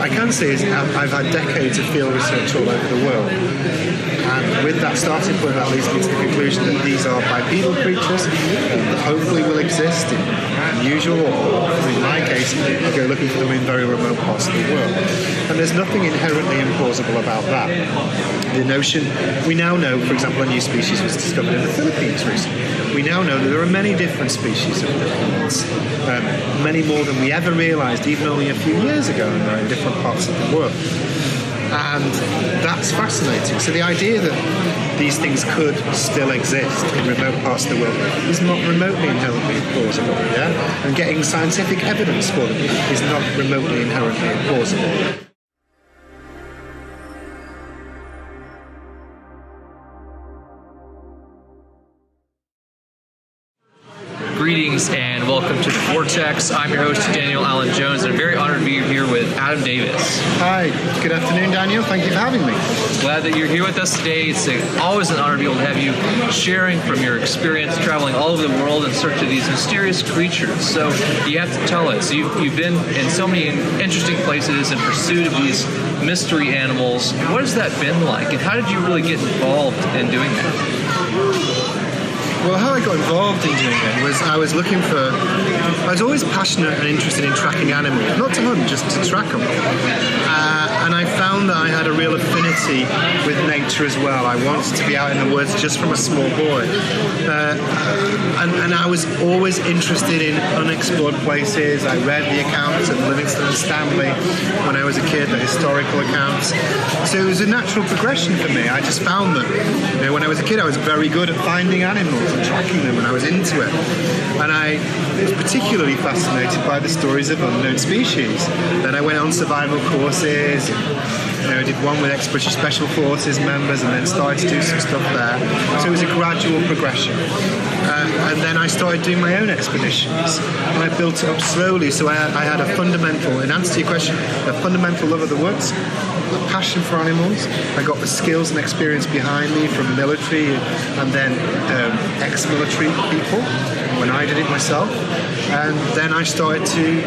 I can say is I've had decades of field research all over the world. And with that starting point, that leads me to the conclusion that these are bipedal creatures that hopefully will exist in unusual, or in my case, I go looking for them in very remote parts of the world. And there's nothing inherently implausible about that. The notion, we now know, for example, a new species was discovered in the Philippines recently. We now know that there are many different species of primates, many more than we ever realised even only a few years ago, and they're in different parts of the world. And that's fascinating. So the idea that these things could still exist in remote parts of the world is not remotely inherently plausible, yeah? And getting scientific evidence for them is not remotely inherently plausible. Greetings and welcome to the Vortex. I'm your host, Daniel Allen Jones, and I'm very honored to be here with Adam Davies. Hi, good afternoon, Daniel. Thank you for having me. Glad that you're here with us today. It's always an honor to be able to have you sharing from your experience traveling all over the world in search of these mysterious creatures. So you have to tell us, you've been in so many interesting places in pursuit of these mystery animals. What has that been like, and how did you really get involved in doing that? Well, how I got involved in doing it was I was always passionate and interested in tracking animals, not to hunt, just to track them. And I found that I had a real affinity with nature as well. I wanted to be out in the woods just from a small boy. And I was always interested in unexplored places. I read the accounts of Livingston and Stanley when I was a kid, the historical accounts. So it was a natural progression for me. I just found that when I was a kid, I was very good at finding animals and tracking them, and I was into it. And I was particularly fascinated by the stories of unknown species. Then I went on survival courses. I did one with ex-British Special Forces members, and then started to do some stuff there. So it was a gradual progression. And then I started doing my own expeditions, and I built it up slowly. So I had a fundamental, in answer to your question, a fundamental love of the woods, a passion for animals. I got the skills and experience behind me from military and then ex-military people when I did it myself. And then I started to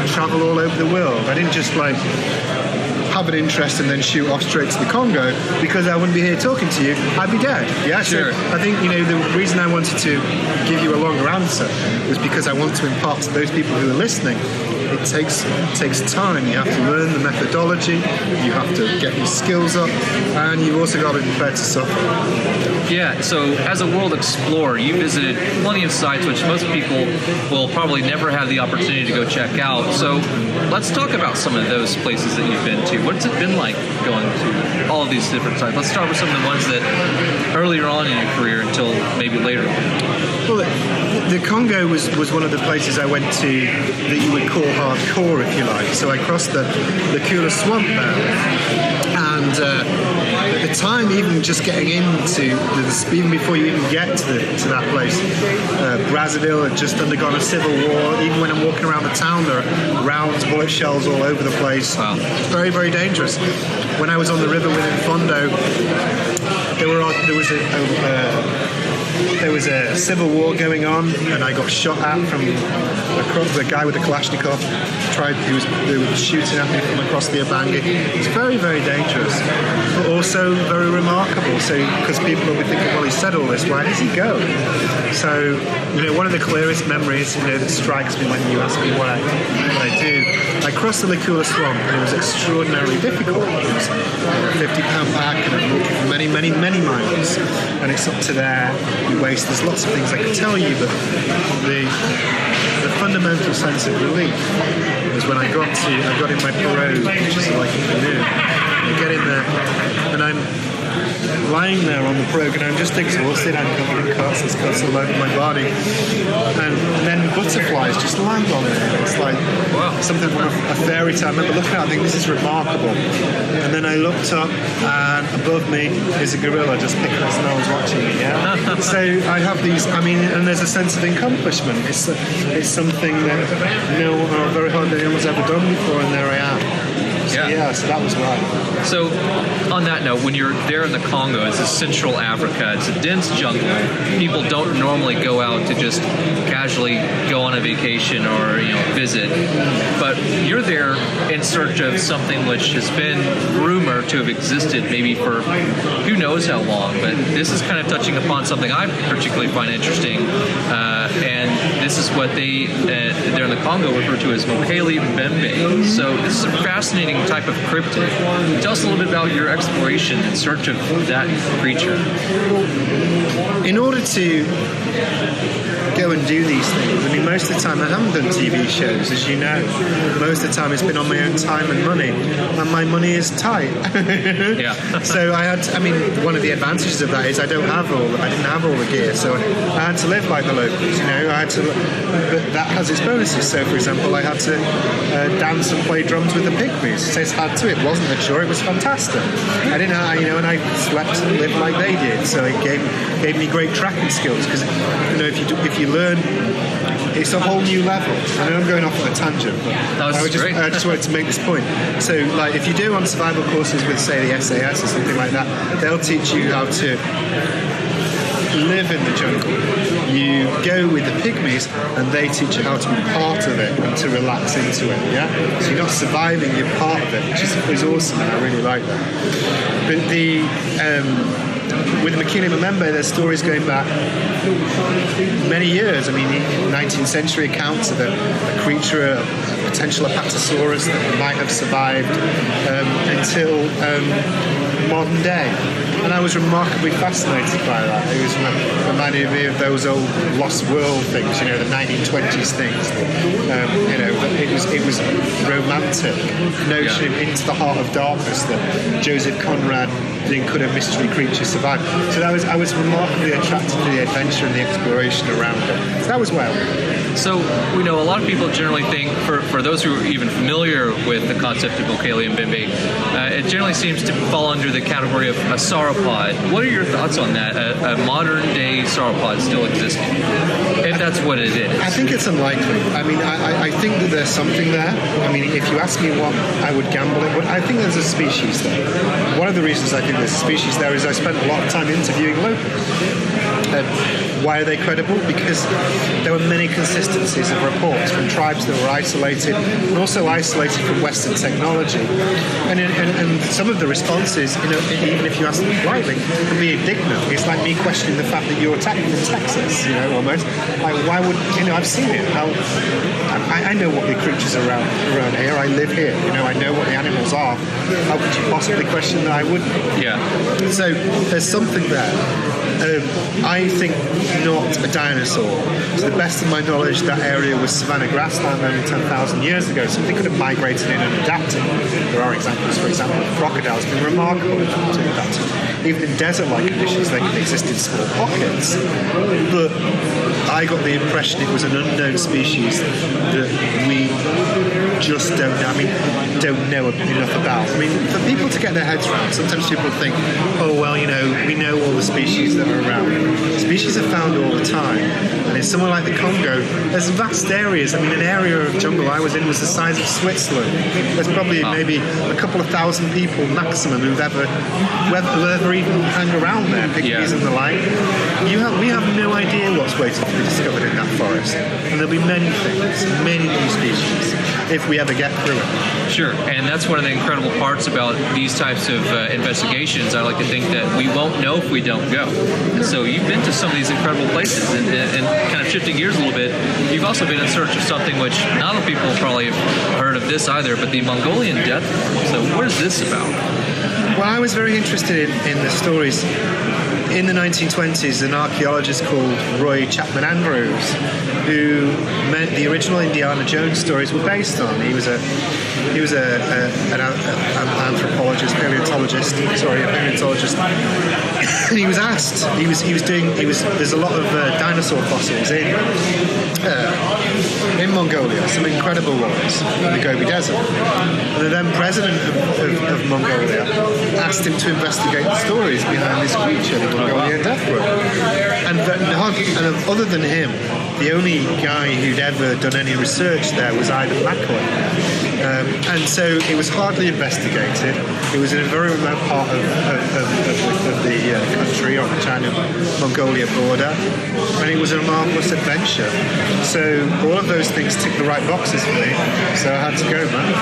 travel all over the world. I didn't just have an interest and then shoot off straight to the Congo, because I wouldn't be here talking to you. I'd be dead. Yeah, sure. So I think the reason I wanted to give you a longer answer was because I want to impart to those people who are listening. It takes time. You have to learn the methodology, you have to get your skills up, and you've also got to be prepared to suffer. Yeah, so as a world explorer, you visited plenty of sites which most people will probably never have the opportunity to go check out. So let's talk about some of those places that you've been to. What's it been like going to all of these different sites? Let's start with some of the ones that earlier on in your career until maybe later on. Well, the Congo was one of the places I went to that you would call hardcore, if you like. So I crossed the Kula swamp there, and at the time, even just getting into even before you even get to that place, Brazzaville had just undergone a civil war. Even when I'm walking around the town, there are rounds, bullet shells all over the place. Wow. It's very, very dangerous. When I was on the river with Fondo, there was a civil war going on, and I got shot at from the guy with the Kalashnikov. They were shooting at me from across the Ubangi. It's very, very dangerous, but also very remarkable. So, because people will be thinking, well, he said all this, why does he go? So, one of the clearest memories, that strikes me when you ask me what I do. I crossed the Likula swamp, and it was extraordinarily difficult. It was a 50-pound pack, and I walked for many, many, many miles, and it's up to there. There's lots of things I could tell you, but the fundamental sense of relief was when I got in my pirogue, which is like a canoe. I get in there, and I'm lying there on the pirogue, and I'm just exhausted. I'm covered in cuts. There's cuts all over my body, and then butterflies just land on me. It's like something from a fairy tale. I remember looking at it, I think this is remarkable. And then I looked up, and above me is a gorilla just picking its nose, watching me. Yeah. So I have these. And there's a sense of accomplishment. It's something that very hardly anyone's ever done before, and there I am. So, Yeah, so that was right. So, on that note, when you're there in the Congo, it's Central Africa. It's a dense jungle. People don't normally go out to just casually go on a vacation or visit, but you're there in search of something which has been rumored to have existed maybe for who knows how long. But this is kind of touching upon something I particularly find interesting, and this is what they there in the Congo refer to as Mokele-Mbembe. So this is a fascinating type of cryptid. Tell us a little bit about your exploration in search of that creature. In order to go and do these things, I mean, most of the time I haven't done TV shows, as you know. Most of the time it's been on my own time and money, and my money is tight. Yeah. So one of the advantages of that is I didn't have all the gear, so I had to live like the locals, but that has its bonuses. So, for example, I had to dance and play drums with the pygmies. So it's had to. It wasn't a chore. It was fantastic. I didn't, and I slept and lived like they did. So it gave me great tracking skills because, if you learn, it's a whole new level. I know I'm going off on a tangent, but I just wanted to make this point. So, like, if you do on survival courses with, say, the SAS or something like that, they'll teach you how to live in the jungle. You go with the pygmies and they teach you how to be part of it and to relax into it, yeah? So you're not surviving, you're part of it, which is awesome, and I really like that. But with the Mokele-Mbembe, there's stories going back many years. I mean, 19th century accounts of a creature, a potential Apatosaurus that might have survived until modern day. And I was remarkably fascinated by that. It was reminded me of those old Lost World things, the 1920s things. It was romantic notion into the heart of darkness that Joseph Conrad think could a mystery creature survive. So I was remarkably attracted to the adventure and the exploration around it. So that was well. So we know a lot of people generally think, for those who are even familiar with the concept of Mokele-Mbembe, it generally seems to fall under the category of a sauropod. What are your thoughts on that? A modern day sauropod still existing, if that's what it is? I think it's unlikely. I mean, I think that there's something there. I mean, if you ask me what I would gamble it, but I think there's a species there. One of the reasons I think there's a species there is I spent a lot of time interviewing locals. Why are they credible? Because there were many consistencies of reports from tribes that were isolated and also isolated from Western technology. And some of the responses, even if you ask them politely, can be indignant. It's like me questioning the fact that you're from Texas, almost. Like, why would, I've seen it. I know what the creatures are around here. I live here. I know what the animals are. How could you possibly question that I wouldn't? Yeah. So there's something there. I think not a dinosaur. To the best of my knowledge, that area was savanna grassland only 10,000 years ago. Something could have migrated in and adapted. There are examples, for example, of crocodiles being remarkable at adapting. Even in desert-like conditions, they can exist in small pockets. But I got the impression it was an unknown species that we just don't know enough about. I mean, for people to get their heads around, sometimes people think, we know all the species that are around. Species are found all the time. And in somewhere like the Congo, there's vast areas. I mean, an area of jungle I was in was the size of Switzerland. There's probably maybe a couple of thousand people maximum who've ever even hang around there, pygmies and the like. We have no idea what's waiting to be discovered in that forest. And there'll be many things, many new species, if we ever get through it. Sure, and that's one of the incredible parts about these types of investigations. I like to think that we won't know if we don't go. And so you've been to some of these incredible places, and kind of shifting gears a little bit, you've also been in search of something which not a lot of people probably have heard of this either, but the Mongolian Death Worm. So what is this about? Well, I was very interested in the stories. In the 1920s, an archaeologist called Roy Chapman Andrews, who the original Indiana Jones stories were based on. He was an anthropologist, paleontologist. And he was asked. There's a lot of dinosaur fossils in Mongolia, some incredible ones in the Gobi Desert. And the then president of Mongolia asked him to investigate the stories behind this creature, the Mongolian Death Worm. And other than him, the only guy who'd ever done any research there was Adam Davies. And so it was hardly investigated. It was in a very remote part of the country on the China-Mongolia border, and it was a marvellous adventure. So all of those things tick the right boxes for me, so I had to go, man.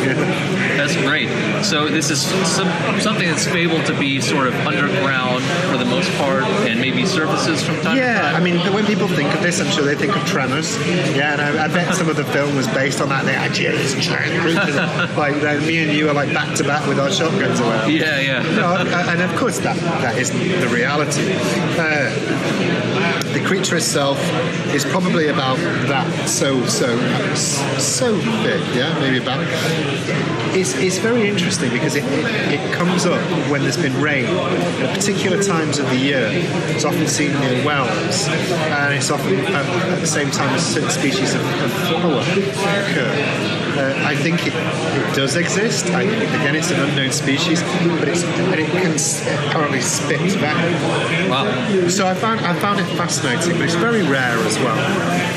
Yeah. That's great. So this is something that's fabled to be sort of underground for the most part, and maybe surfaces from time to time? Yeah, I mean, when people think of this, I'm sure they think of Tremors. Yeah, and I bet some of the film was based on that. They had Jerry's giant creatures. Like, me and you are like back to back with our shotguns around. Yeah, yeah. No, and of course that isn't the reality. The creature itself is probably about that, so big, yeah, maybe about. It's very interesting because it comes up when there's been rain at particular times of the year. It's often seen near wells, and it's often at the same time as certain species of flower occur. I think it does exist. I think, again, it's an unknown species, but it can apparently spit back. Wow. So I found it fascinating, but it's very rare as well.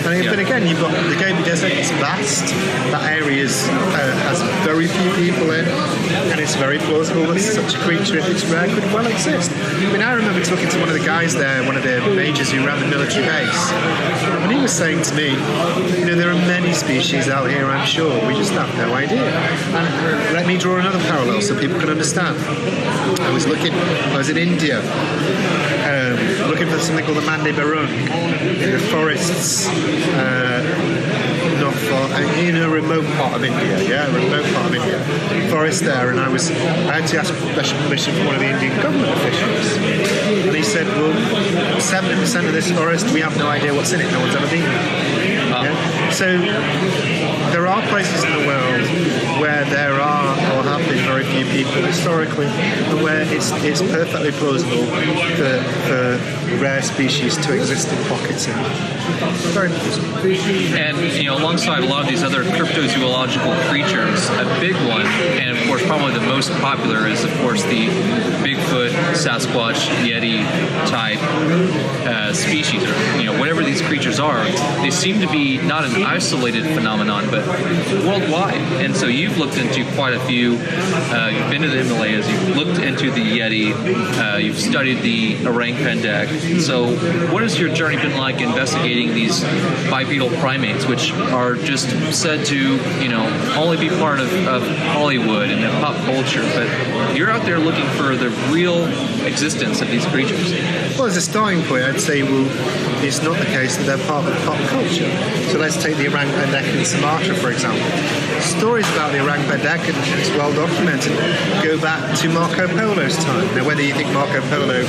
But again, you've got the Gobi Desert. It's vast. That area has very few people in, and it's very plausible that such a creature, if it's rare, could well exist. I mean, I remember talking to one of the guys there, one of the majors who ran the military base, and he was saying to me, there are many species out here, I'm sure. We just have no idea. And let me draw another parallel so people can understand. I was in India, looking for something called the Mande Barung in the forests, not far in a remote part of India. Forest there, and I had to ask special permission from one of the Indian government officials, and he said, well, 70% of this forest, we have no idea what's in it. No one's ever been there. Yeah? So there are places in the world where there are or have been very few people historically, and where it's perfectly plausible for rare species to exist in pockets. Very plausible. And alongside a lot of these other cryptozoological creatures, a big one, and of course probably the most popular, is of course the Bigfoot, Sasquatch, Yeti type species, or whatever these creatures are. They seem to be not an isolated phenomenon, but worldwide. And so you've looked into quite a few. You've been to the Himalayas. You've looked into the Yeti. You've studied the Orang Pendek. So what has your journey been like investigating these bipedal primates, which are just said to, only be part of Hollywood and pop culture, but you're out there looking for the real existence of these creatures? Well, as a starting point, I'd say, it's not the case that they're part of pop culture. So let's take the Orang Pendek in Sumatra, for example. Stories about the Orang Pendek, and it's well documented, go back to Marco Polo's time. Now, whether you think Marco Polo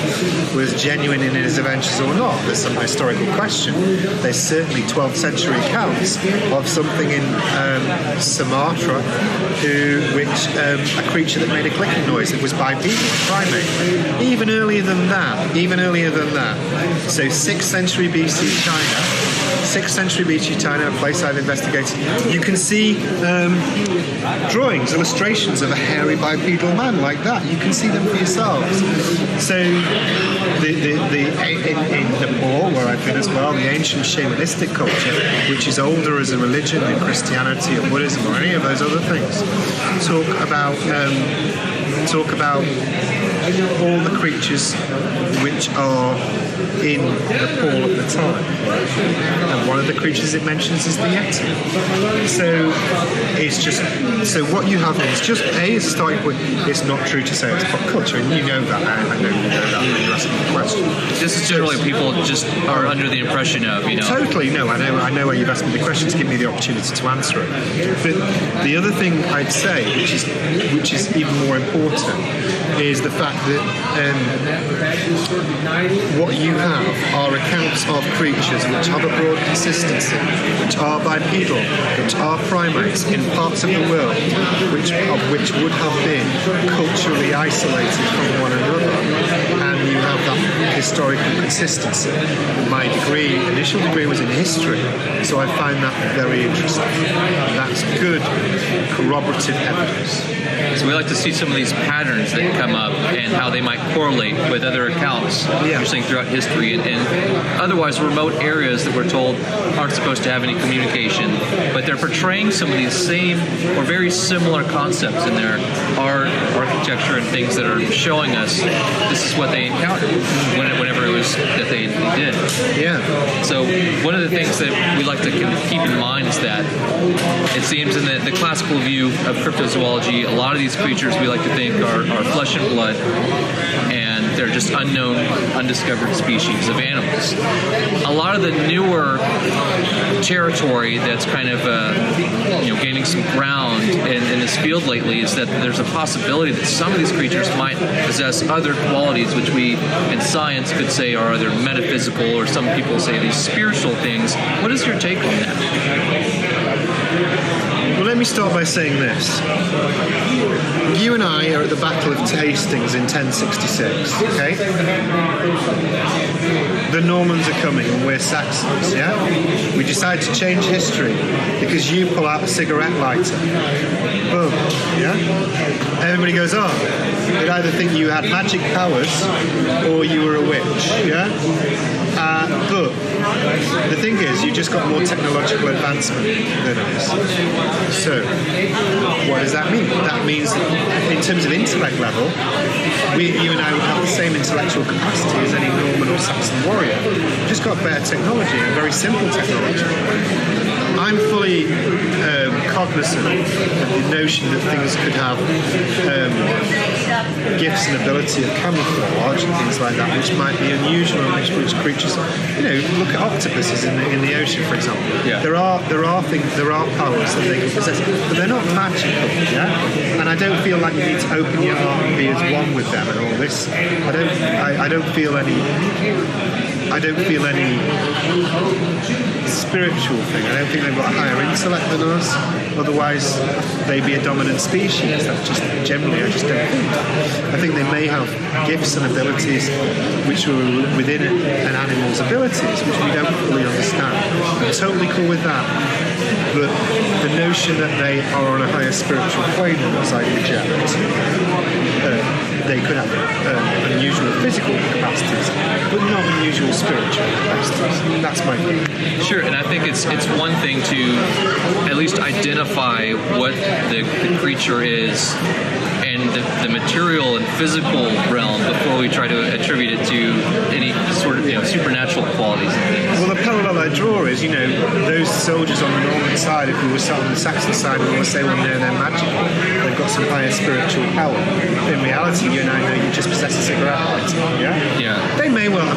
was genuine in his adventures or not, there's some historical question. There's certainly 12th century accounts of something in Sumatra, a creature that made a clicking noise that was bipedal, a primate. Even earlier than that. So 6th century BC China, a place I've investigated, you can see drawings, illustrations of a hairy bipedal man like that. You can see them for yourselves. So in Nepal, where I've been as well, the ancient shamanistic culture, which is older as a religion than Christianity or Buddhism or any of those other things, talk about all the creatures which are in Nepal at the time. And one of the creatures it mentions is the Yeti. So what you have is just as a starting point, it's not true to say it's pop culture, and you know that. I know you know that when you're asking the question. This is generally people just are under the impression of, Totally, no, I know why you've asked me the question to give me the opportunity to answer it. But the other thing I'd say, which is even more important, is the fact that what you have are accounts of creatures which have a broad consistency, which are bipedal, which are primates in parts of the world which would have been culturally isolated from one another, and you have that historical consistency. My initial degree was in history, so I find that very interesting. That's good corroborative evidence. So we like to see some of these patterns that come up and how they might correlate with other accounts you're saying throughout history and otherwise remote areas that we're told aren't supposed to have any communication, but they're portraying some of these same or very similar concepts in their art, architecture, and things that are showing us this is what they encountered whenever it was that they did. Yeah. So one of the things that we like to keep in mind is that it seems in the classical view of cryptozoology, a lot of these creatures we like to think are flesh and blood, and they're just unknown, undiscovered species of animals. A lot of the newer territory that's kind of gaining some ground in this field lately is that there's a possibility that some of these creatures might possess other qualities which we in science could say are either metaphysical, or some people say these spiritual things. What is your take on that? Well, let me start by saying this. You and I are at the Battle of Hastings in 1066, okay? The Normans are coming and we're Saxons, yeah? We decide to change history because you pull out a cigarette lighter. Boom, yeah? Everybody goes, oh, you'd either think you had magic powers or you were a witch, yeah? But the thing is, you just got more technological advancement than us. So, what does that mean? That means that in terms of intellect level, you and I would have the same intellectual capacity as any Norman or Saxon warrior. We've just got better technology, and very simple technology. I'm fully cognizant of the notion that things could have gifts and ability of camouflage and things like that, which might be unusual in which creatures. Look at octopuses in the ocean, for example. Yeah. There are powers that they can possess, but they're not magical. Yeah, and I don't feel like you need to open your heart and be as one with them and all this. I don't feel any spiritual thing. I don't think they've got a higher intellect than us. Otherwise, they'd be a dominant species. That's just generally, I just don't think. I think they may have gifts and abilities which are within an animal's abilities, which we don't fully understand. I'm totally cool with that. But the notion that they are on a higher spiritual plane than us, I reject. They could have unusual physical capacities, but not unusual spiritual capacities. That's my view. Sure, and I think it's one thing to at least identify what the creature is and the material and physical realm before we try to attribute it to any sort of supernatural qualities and things. Well, the parallel I draw is, those soldiers on the Norman side, if we were sat on the Saxon side, we want to say, well, they're magical. They've got some higher spiritual power. In reality, you and I know you just possess a cigarette lighter, yeah? Yeah. They may well,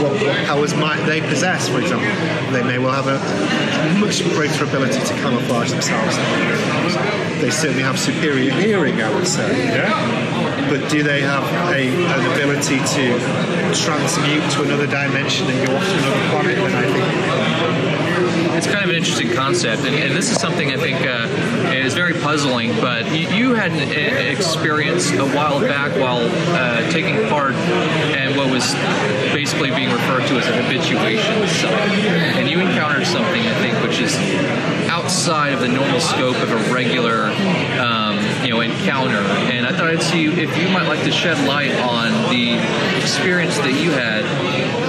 what powers might they possess, for example? They may well have a much greater ability to camouflage themselves. They certainly have superior hearing, I would say, yeah? But do they have an ability to transmute to another dimension and go off to another planet? Then I think it's kind of an interesting concept, and this is something I think is very puzzling, but you had an experience a while back while taking part in what was basically being referred to as a habituation site, and you encountered something, I think, which is outside of the normal scope of a regular encounter, and I thought I'd see if you might like to shed light on the experience that you had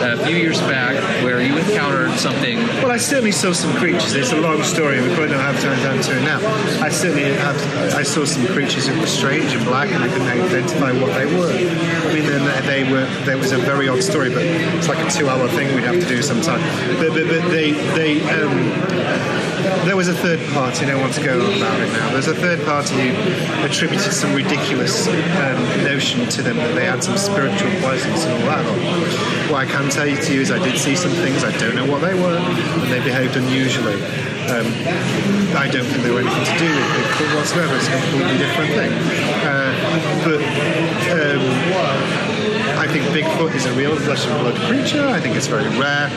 a few years back where you encountered something. Well, I certainly saw some creatures. It's a long story. We probably don't have time to answer it now. I saw some creatures that were strange and black, and I couldn't identify what they were. There was a very odd story, but it's like a 2-hour thing we'd have to do sometime. But there was a third party. I don't want to go on about it now. There's a third party who attributed some ridiculous notion to them that they had some spiritual presence and all that. What I can tell you to you is I did see some things. I don't know what they were, and they behaved unusually. I don't think they were anything to do with Bigfoot whatsoever. It's a completely different thing. But I think Bigfoot Bigfoot is a real flesh and blood creature. I think it's very rare.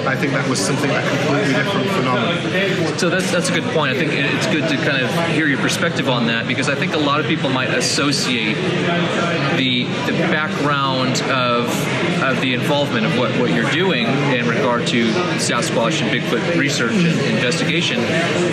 I think that was something that completely different phenomenon. So that's a good point. I think it's good to kind of hear your perspective on that, because I think a lot of people might associate the background of the involvement of what you're doing in regard to Sasquatch and Bigfoot research and investigation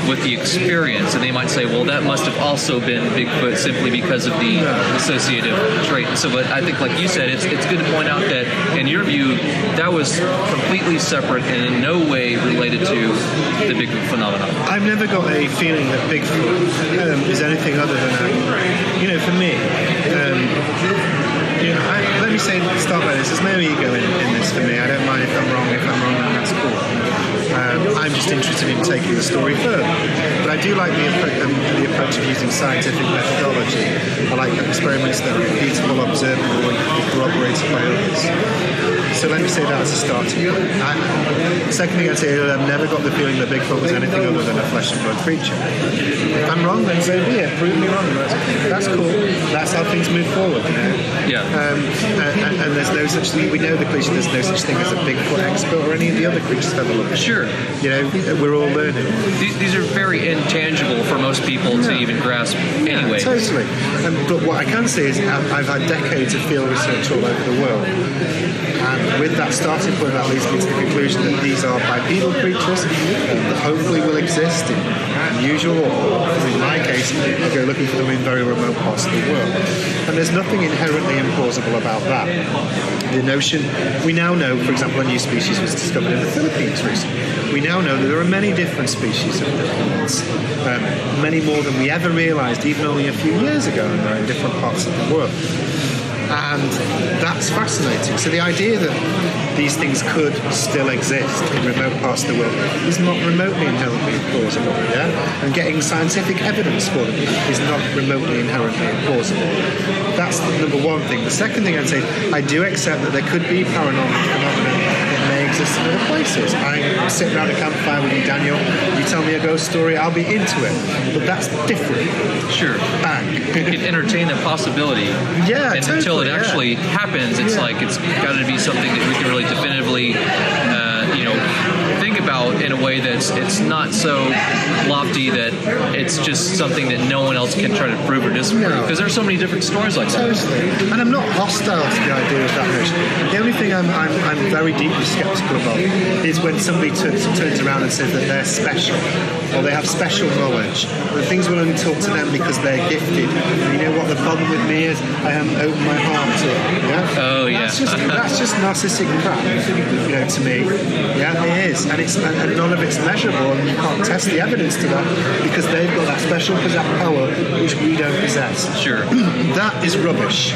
with the experience, and they might say, well, that must have also been Bigfoot simply because of the associative trait. So, but I think, like you said, it's good to point out that, in your view, that was completely separate and in no way related to the Bigfoot phenomenon. I've never got a feeling that Bigfoot is anything other than for me, let me start by this. There's no ego in this for me. I don't mind if I'm wrong. If I'm wrong, then that's cool. I'm just interested in taking the story further. But I do like the approach of using scientific methodology. I like experiments that are repeatable, observable, and corroborated by others. So let me say that as a starting point. Second thing I'd say is I've never got the feeling that Bigfoot was anything other than a flesh and blood creature. If I'm wrong, then so be it. Prove me wrong. That's cool. That's how things move forward. Yeah. And there's no such thing. We know the cliche. There's no such thing as a Bigfoot expert or any of the other creatures ever looked at. Sure. We're all learning. These are very intangible for most people to even grasp anyway. Totally. But what I can say is I've had decades of field research all over the world. And with that starting point, that leads me to the conclusion that these are bipedal creatures that hopefully will exist in unusual, or in my case, you go looking for them in very remote parts of the world. And there's nothing inherently implausible about that. The notion, we now know, for example, a new species was discovered in the Philippines recently. We now know that there are many different species of primates, many more than we ever realized even only a few years ago, and they're in different parts of the world. And that's fascinating. So the idea that these things could still exist in remote parts of the world is not remotely inherently plausible, yeah? And getting scientific evidence for them is not remotely inherently plausible. That's the number one thing. The second thing I'd say is I do accept that there could be paranormal phenomena that may exist in other places. I sit around a campfire with you, Daniel, you tell me a ghost story, I'll be into it. But that's different. Sure. Bang. You can entertain the possibility. Yeah, and totally, until it actually happens, it's like it's got to be something that we can really definitively, think about in a way that's it's not so lofty that it's just something that no one else can try to prove or disprove. Because there's so many different stories like that. And I'm not hostile to the idea of that notion. The only thing I'm very deeply skeptical about is when somebody turns around and says that they're special or they have special knowledge. That things will only talk to them because they're gifted. And you know what the problem with me is? I haven't opened my heart to it. Yeah? Oh yeah. That's just narcissistic crap. To me. Yeah, it is. And none of it's measurable, and you can't test the evidence to that because they've got that special power which we don't possess. Sure. That is rubbish.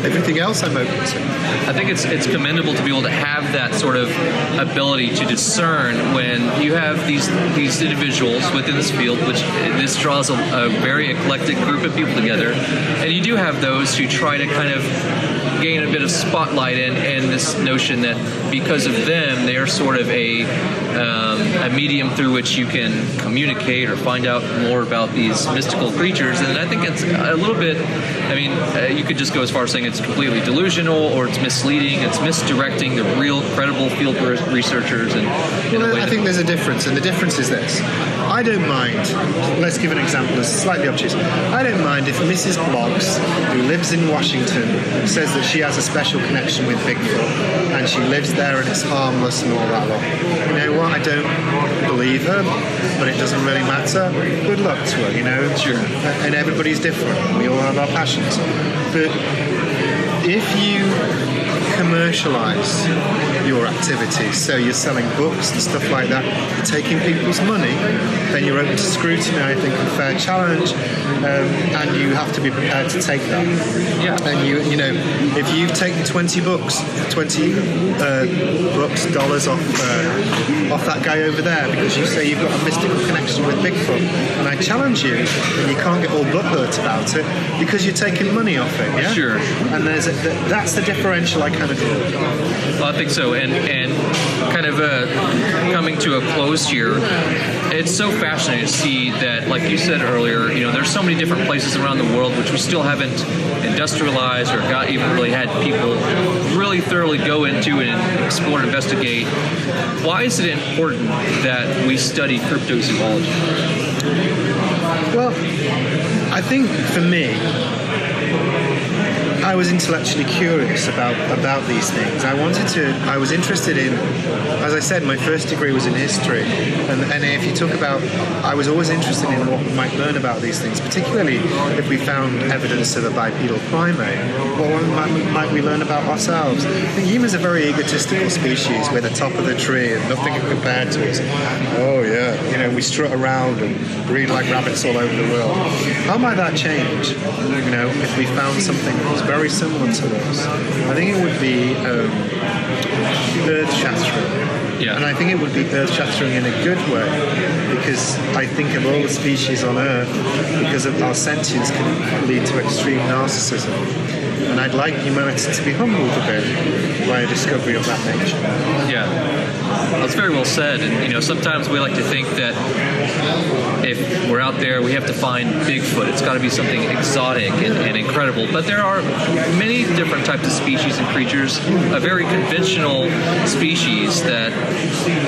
Everything else I'm open to. I think it's commendable to be able to have that sort of ability to discern when you have these individuals within this field, which this draws a very eclectic group of people together, and you do have those who try to kind of gain a bit of spotlight and this notion that because of them, they're sort of a medium through which you can communicate or find out more about these mystical creatures. And I think it's a little bit, you could just go as far as saying it's completely delusional or it's misleading, it's misdirecting the real credible field researchers. I think there's a difference, and the difference is this. I don't mind, let's give an example that's slightly obtuse. I don't mind if Mrs. Bloggs, who lives in Washington, says that she has a special connection with Bigfoot and she lives there and it's harmless and all that lot. You know what? I don't believe her, but it doesn't really matter. Good luck to her, Sure. And everybody's different. We all have our passions. But if you commercialize your activities, so you're selling books and stuff like that, taking people's money, then you're open to scrutiny, I think, and fair challenge, and you have to be prepared to take that. Yeah. And if you've taken $20 off that guy over there because you say you've got a mystical connection with Bigfoot, and I challenge you, and you can't get all butthurt about it because you're taking money off it, yeah? Sure. And that's the differential I kind of draw. Well, I think so, and kind of coming to a close here, it's so fascinating to see that, like you said earlier, there's so many different places around the world which we still haven't industrialized or even really had people really thoroughly go into and explore and investigate. Why is it important that we study cryptozoology? Well, I think for me, I was intellectually curious about these things. I was interested in, as I said, my first degree was in history, and if you talk about, I was always interested in what we might learn about these things, particularly if we found evidence of a bipedal primate. What might we learn about ourselves? I think humans are very egotistical species. We're the top of the tree and nothing can compare to us. Oh yeah, we strut around and breed like rabbits all over the world. How might that change? If we found something that was very similar to us, I think it would be earth-shattering. Yeah. And I think it would be earth-shattering in a good way, because I think of all the species on Earth, because of our sentience, can lead to extreme narcissism. And I'd like humanity to be humbled a bit by a discovery of that nature. Yeah, that's very well said. And sometimes we like to think that if we're out there, we have to find Bigfoot. It's got to be something exotic and incredible. But there are many different types of species and creatures, a very conventional species that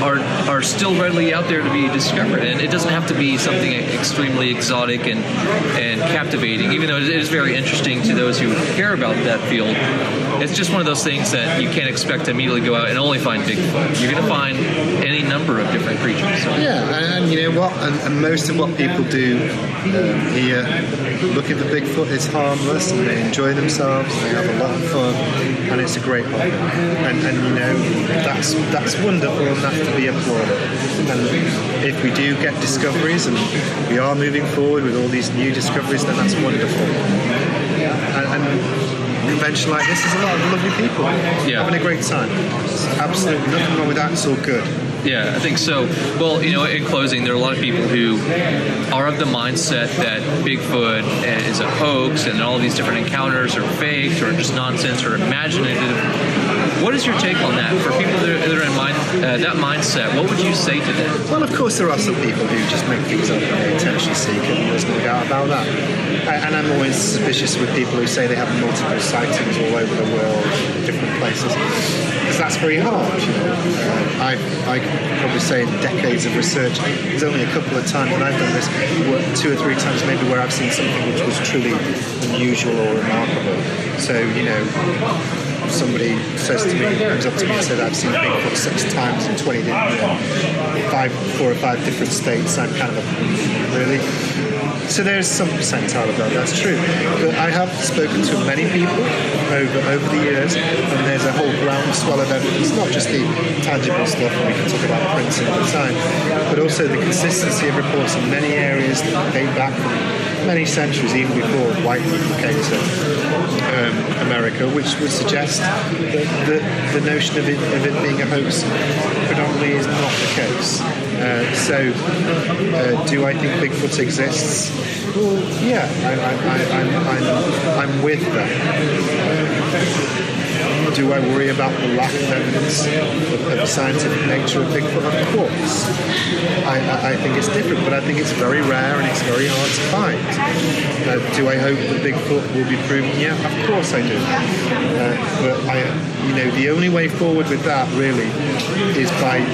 are still readily out there to be discovered. And it doesn't have to be something extremely exotic and captivating, even though it is very interesting to those who care about that field. It's just one of those things that you can't expect to immediately go out and only find Bigfoot. You're going to find any number of different creatures. So. Yeah, and you know what? And most of what people do here, looking for Bigfoot, is harmless, and they enjoy themselves, and they have a lot of fun, and it's a great hobby. And that's wonderful, and that's to be applauded. And if we do get discoveries, and we are moving forward with all these new discoveries, then that's wonderful. And convention like this is a lot of lovely people having a great time. It's absolutely nothing wrong with that. It's all good. Yeah, I think so. Well, in closing, there are a lot of people who are of the mindset that Bigfoot is a hoax and all these different encounters are faked or just nonsense or imaginative. What is your take on that? For people that are in that mindset, what would you say to them? Well, of course, there are some people who just make things up and they attention seek, and there's no doubt about that. And I'm always suspicious with people who say they have multiple sightings all over the world, different places, because that's very hard. I could probably say in decades of research, there's only a couple of times when I've done this, 2 or 3 times maybe, where I've seen something which was truly unusual or remarkable. So, somebody says to me, comes up to me and said, I've seen Bigfoot 6 times in 4 or 5 different states. I'm kind of really? So there's some sense out of that, that's true. But I have spoken to many people over the years, and there's a whole groundswell of evidence, not just the tangible stuff, and we can talk about prints another time, but also the consistency of reports in many areas that date back from many centuries, even before white people came to America, which would suggest that the notion of it being a hoax predominantly is not the case. Do I think Bigfoot exists? Well, yeah, I'm with that. Do I worry about the lack of evidence of the scientific nature of Bigfoot? Of course. I think it's different, but I think it's very rare and it's very hard to find. Do I hope that Bigfoot will be proven? Yeah, of course I do. But the only way forward with that really is by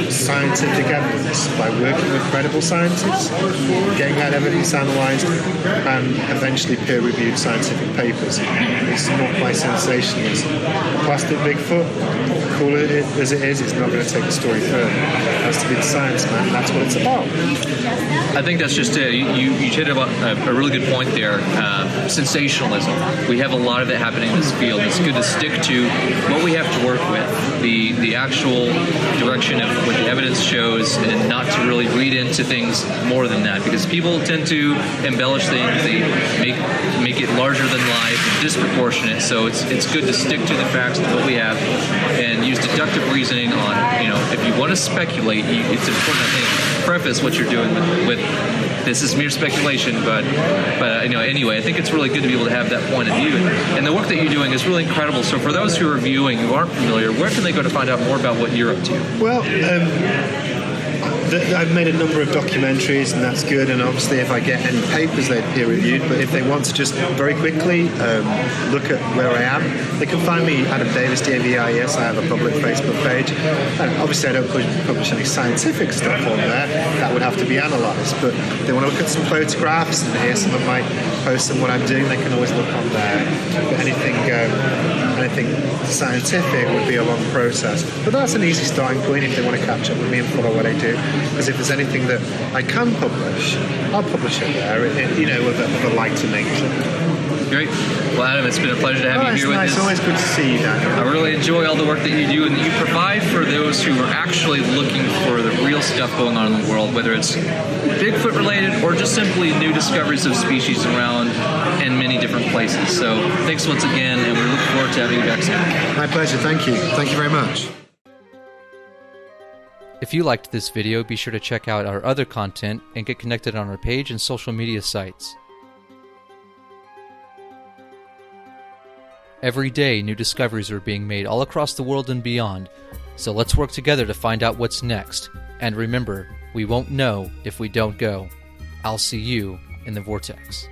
scientific evidence, by working with credible scientists, getting that evidence analysed, and eventually peer-reviewed scientific papers. It's not by sensationalism. Plastic Bigfoot, cool as it is, it's not going to take the story further. It has to be the science, man. That's what it's about. I think that's just it. You hit a really good point there. Sensationalism. We have a lot of that happening in this field. It's good to stick to what we have to work with, the actual direction of what the evidence shows, and not to really read into things more than that, because people tend to embellish things. They make it larger than life, disproportionate. So it's good to stick to the facts of what we have and use deductive reasoning on, if you want to speculate, it's important, I think, preface what you're doing with this is mere speculation, but anyway, I think it's really good to be able to have that point of view. And the work that you're doing is really incredible. So for those who are viewing who aren't familiar, where can they go to find out more about what you're up to? Well, I've made a number of documentaries, and that's good. And obviously, if I get any papers, they're peer-reviewed. But if they want to just very quickly look at where I am, they can find me, Adam Davies, Davies. I have a public Facebook page. And obviously, I don't publish any scientific stuff on there. That would have to be analysed. But if they want to look at some photographs and hear some of my posts and what I'm doing, they can always look on there. But anything scientific would be a long process. But that's an easy starting point if they want to catch up with me and follow what I do. Because if there's anything that I can publish, I'll publish it there, of a lighter nature. Great. Well, Adam, it's been a pleasure to have you here with us. It's always good to see you, Daniel. I really enjoy all the work that you do and that you provide for those who are actually looking for the real stuff going on in the world, whether it's Bigfoot related or just simply new discoveries of species around in many different places. So thanks once again, and we look forward to having you back soon. My pleasure. Thank you. Thank you very much. If you liked this video, be sure to check out our other content and get connected on our page and social media sites. Every day, new discoveries are being made all across the world and beyond, so let's work together to find out what's next. And remember, we won't know if we don't go. I'll see you in the Vortex.